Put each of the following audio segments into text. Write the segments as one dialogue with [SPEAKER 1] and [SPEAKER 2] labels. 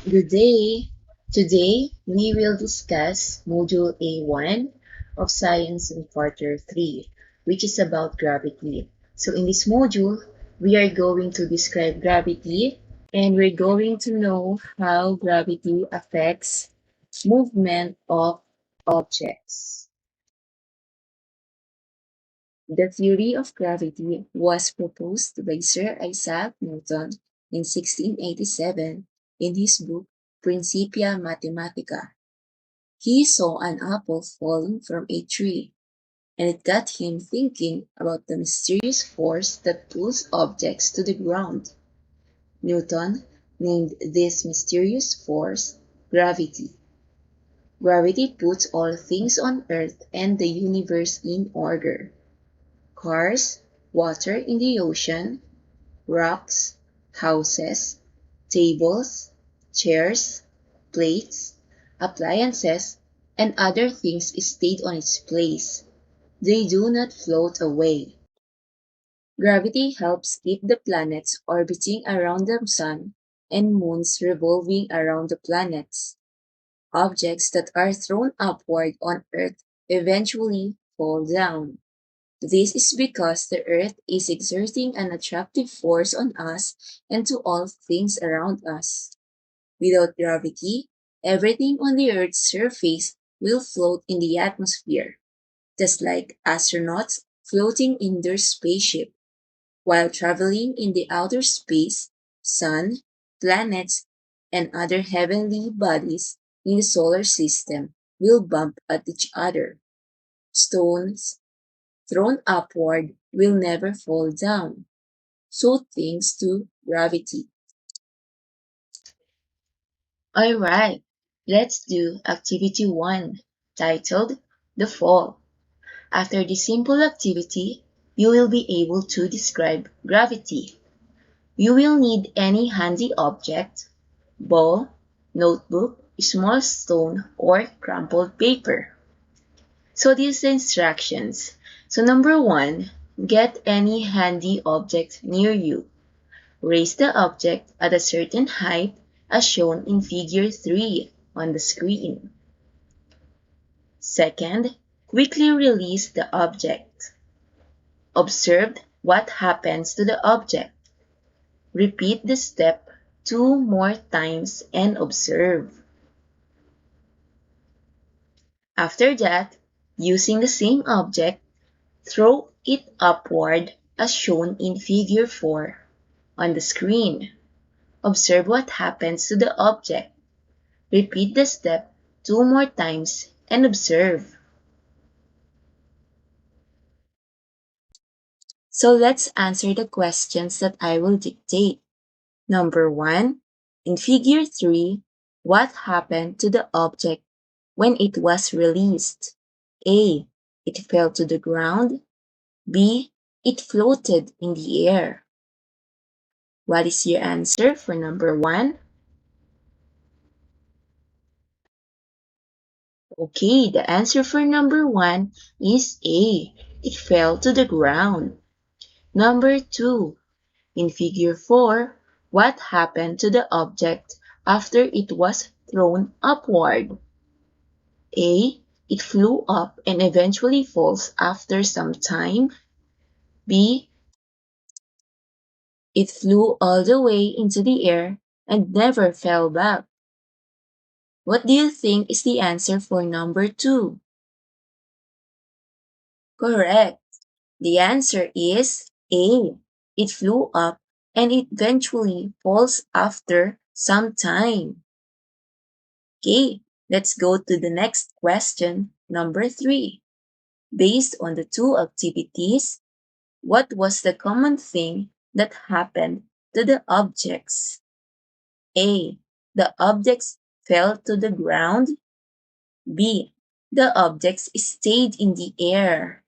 [SPEAKER 1] Good day. Today, we will discuss Module A1 of Science in Quarter 3, which is about gravity. So in this module, we are going to describe gravity and we're going to know how gravity affects movement of objects. The theory of gravity was proposed by Sir Isaac Newton in 1687 in his book Principia Mathematica. He saw an apple falling from a tree, and it got him thinking about the mysterious force that pulls objects to the ground. Newton named this mysterious force gravity. Gravity puts all things on Earth and the universe in order. Cars, water in the ocean, rocks, houses, tables, chairs, plates, appliances, and other things stayed on its place. They do not float away. Gravity helps keep the planets orbiting around the sun and moons revolving around the planets. Objects that are thrown upward on Earth eventually fall down. This is because the Earth is exerting an attractive force on us and to all things around us. Without gravity, everything on the Earth's surface will float in the atmosphere, just like astronauts floating in their spaceship. While traveling in the outer space, sun, planets, and other heavenly bodies in the solar system will bump at each other. Stones thrown upward will never fall down, so thanks to gravity. Alright, let's do activity 1, titled The Fall. After this simple activity, you will be able to describe gravity. You will need any handy object, ball, notebook, small stone, or crumpled paper. So these are instructions. So number 1, get any handy object near you. Raise the object at a certain height as shown in figure 3 on the screen. Second, quickly release the object. Observe what happens to the object. Repeat the step 2 more times and observe. After that, using the same object, throw it upward as shown in figure 4 on the screen. Observe what happens to the object. Repeat the step 2 more times and observe. So let's answer the questions that I will dictate. Number 1. In figure 3, what happened to the object when it was released? A. It fell to the ground. B. It floated in the air. What is your answer for number 1? Okay, the answer for number 1 is A. It fell to the ground. Number 2. In figure 4, what happened to the object after it was thrown upward? A. It flew up and eventually falls after some time. B. It flew all the way into the air and never fell back. What do you think is the answer for number 2? Correct. The answer is A. It flew up and it eventually falls after some time. Okay, let's go to the next question, number 3. Based on the two activities, what was the common thing that happened to the objects? A. The objects fell to the ground. B. The objects stayed in the air.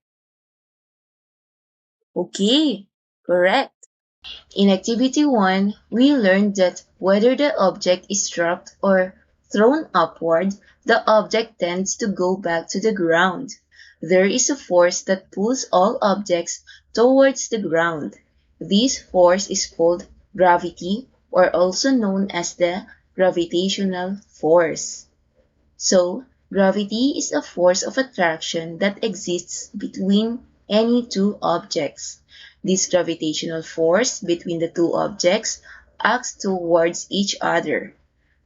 [SPEAKER 1] Okay, correct. In activity 1, we learned that whether the object is dropped or thrown upward, the object tends to go back to the ground. There is a force that pulls all objects towards the ground. This force is called gravity, or also known as the gravitational force. So, gravity is a force of attraction that exists between any two objects. This gravitational force between the two objects acts towards each other.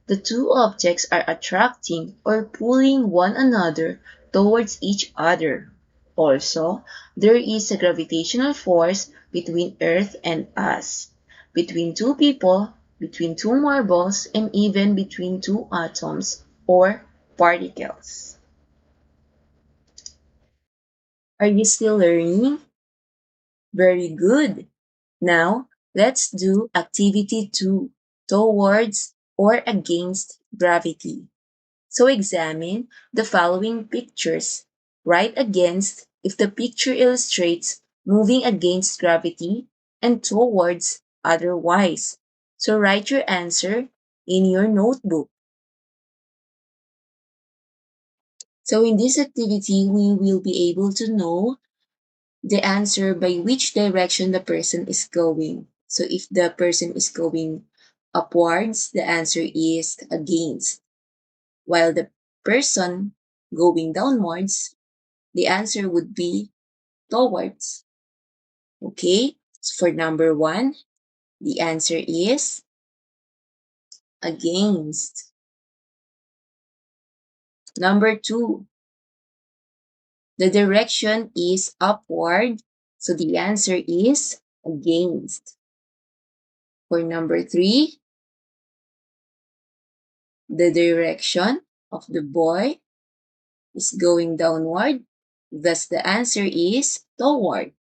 [SPEAKER 1] The two objects are attracting or pulling one another towards each other. Also, there is a gravitational force between Earth and us, between two people, between two marbles, and even between two atoms or particles. Are you still learning? Very good. Now, let's do activity 2, towards or against gravity. So examine the following pictures. Write against if the picture illustrates moving against gravity and towards otherwise. So write your answer in your notebook. So in this activity, we will be able to know the answer by which direction the person is going. So if the person is going upwards, the answer is against. While the person going downwards, the answer would be towards. Okay, so for number 1, the answer is against. Number 2, the direction is upward, so the answer is against. For number 3, the direction of the boy is going downward, thus the answer is toward.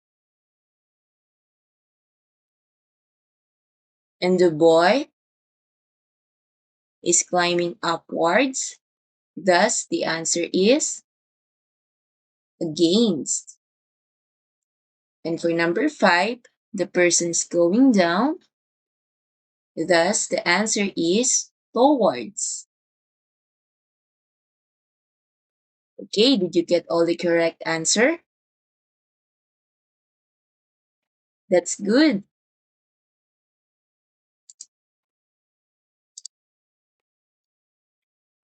[SPEAKER 1] And the boy is climbing upwards, thus the answer is against. And for number 5, the person is going down, thus the answer is towards. Okay, did you get all the correct answer? That's good.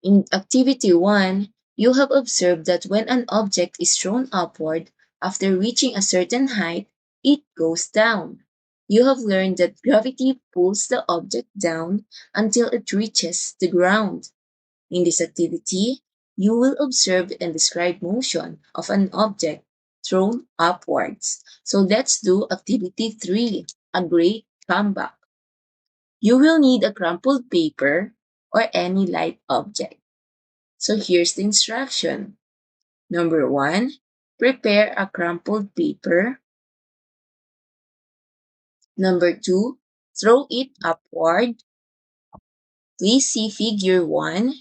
[SPEAKER 1] In activity 1, you have observed that when an object is thrown upward after reaching a certain height, it goes down. You have learned that gravity pulls the object down until it reaches the ground. In this activity, you will observe and describe motion of an object thrown upwards. So let's do activity 3, a great comeback. You will need a crumpled paper or any light object. So here's the instruction. Number 1, prepare a crumpled paper. Number 2, throw it upward. Please see figure 1.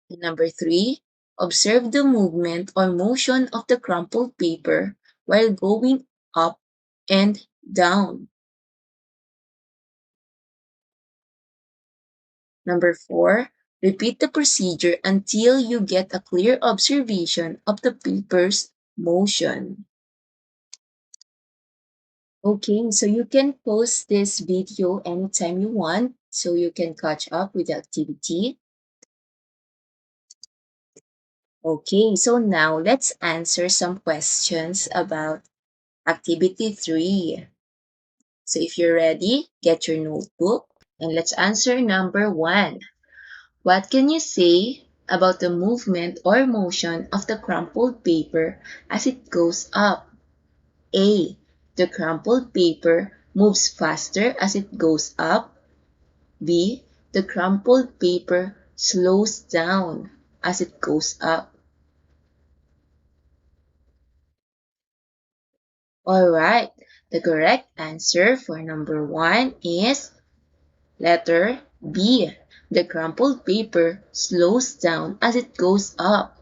[SPEAKER 1] And number 3, observe the movement or motion of the crumpled paper while going up and down. Number 4, repeat the procedure until you get a clear observation of the paper's motion. Okay, so you can pause this video anytime you want so you can catch up with the activity. Okay, so now let's answer some questions about activity 3. So if you're ready, get your notebook and let's answer number 1. What can you say about the movement or motion of the crumpled paper as it goes up? A. The crumpled paper moves faster as it goes up. B. The crumpled paper slows down as it goes up. Alright, the correct answer for number 1 is letter B. The crumpled paper slows down as it goes up.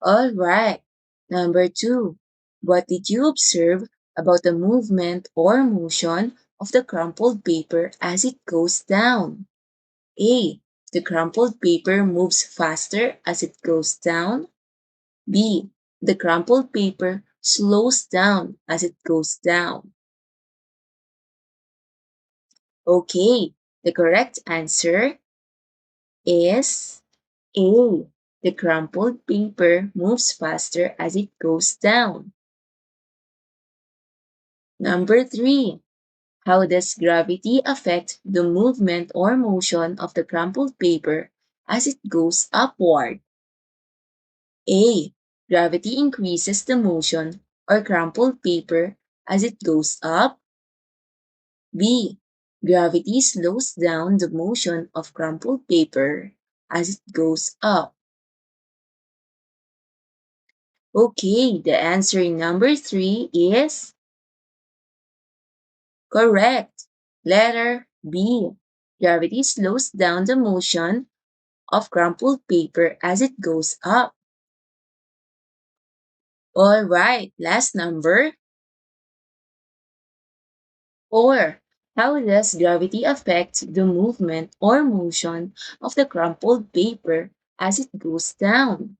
[SPEAKER 1] Alright, number 2. What did you observe about the movement or motion of the crumpled paper as it goes down? A. The crumpled paper moves faster as it goes down. B. The crumpled paper slows down as it goes down. Okay, the correct answer is A. The crumpled paper moves faster as it goes down. Number 3. How does gravity affect the movement or motion of the crumpled paper as it goes upward? A. Gravity increases the motion or crumpled paper as it goes up. B. Gravity slows down the motion of crumpled paper as it goes up. Okay, the answer in number 3 is correct. Letter B. Gravity slows down the motion of crumpled paper as it goes up. Alright, last number 4. How does gravity affect the movement or motion of the crumpled paper as it goes down?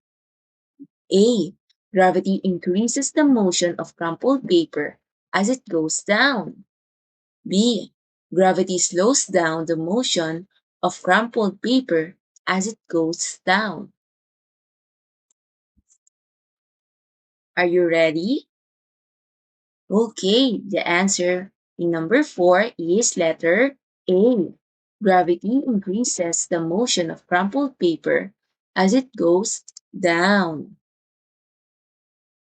[SPEAKER 1] A. Gravity increases the motion of crumpled paper as it goes down. B. Gravity slows down the motion of crumpled paper as it goes down. Are you ready? Okay, the answer in number 4 is letter A. Gravity increases the motion of crumpled paper as it goes down.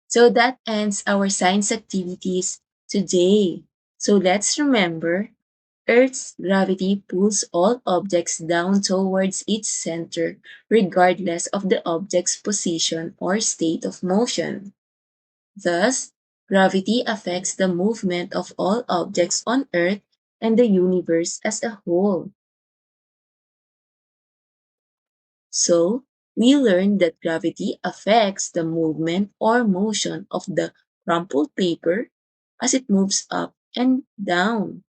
[SPEAKER 1] So that ends our science activities today. So let's remember, Earth's gravity pulls all objects down towards its center regardless of the object's position or state of motion. Thus, gravity affects the movement of all objects on Earth and the universe as a whole. So, we learned that gravity affects the movement or motion of the crumpled paper as it moves up and down.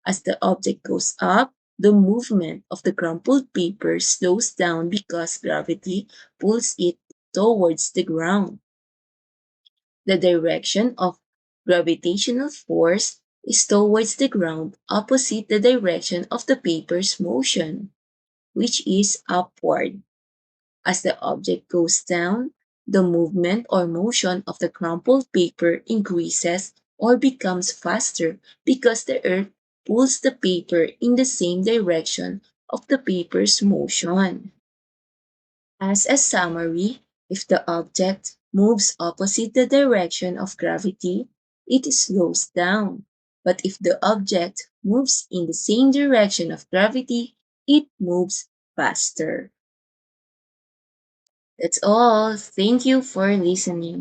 [SPEAKER 1] As the object goes up, the movement of the crumpled paper slows down because gravity pulls it towards the ground. The direction of gravitational force is towards the ground opposite the direction of the paper's motion, which is upward. As the object goes down, the movement or motion of the crumpled paper increases or becomes faster because the earth pulls the paper in the same direction of the paper's motion. As a summary, if the object moves opposite the direction of gravity, it slows down. But if the object moves in the same direction of gravity, it moves faster. That's all. Thank you for listening.